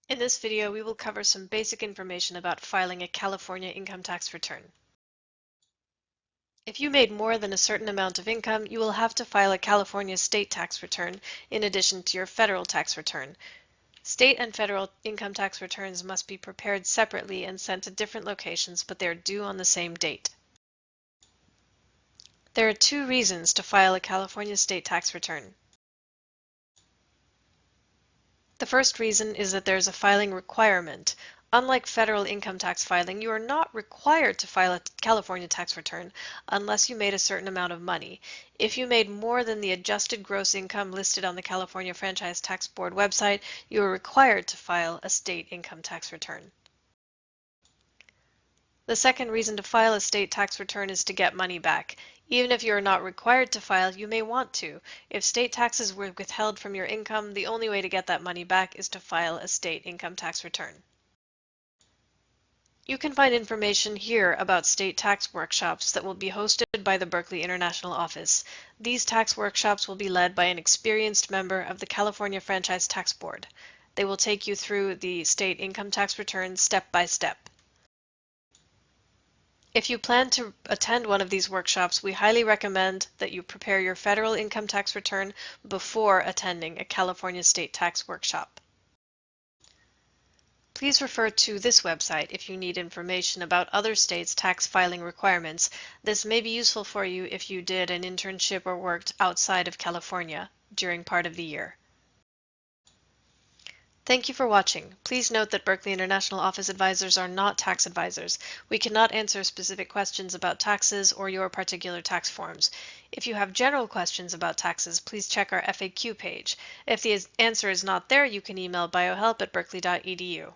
In this video, we will cover some basic information about filing a California income tax return. If you made more than a certain amount of income, you will have to file a California state tax return in addition to your federal tax return. State and federal income tax returns must be prepared separately and sent to different locations, but they are due on the same date. There are two reasons to file a California state tax return. The first reason is that there is a filing requirement. Unlike federal income tax filing, you are not required to file a California tax return unless you made a certain amount of money. If you made more than the adjusted gross income listed on the California Franchise Tax Board website, you are required to file a state income tax return. The second reason to file a state tax return is to get money back. Even if you are not required to file, you may want to. If state taxes were withheld from your income, the only way to get that money back is to file a state income tax return. You can find information here about state tax workshops that will be hosted by the Berkeley International Office. These tax workshops will be led by an experienced member of the California Franchise Tax Board. They will take you through the state income tax return step by step. If you plan to attend one of these workshops, we highly recommend that you prepare your federal income tax return before attending a California state tax workshop. Please refer to this website if you need information about other states' tax filing requirements. This may be useful for you if you did an internship or worked outside of California during part of the year. Thank you for watching. Please note that Berkeley International Office advisors are not tax advisors. We cannot answer specific questions about taxes or your particular tax forms. If you have general questions about taxes, please check our FAQ page. If the answer is not there, you can email biohelp@berkeley.edu.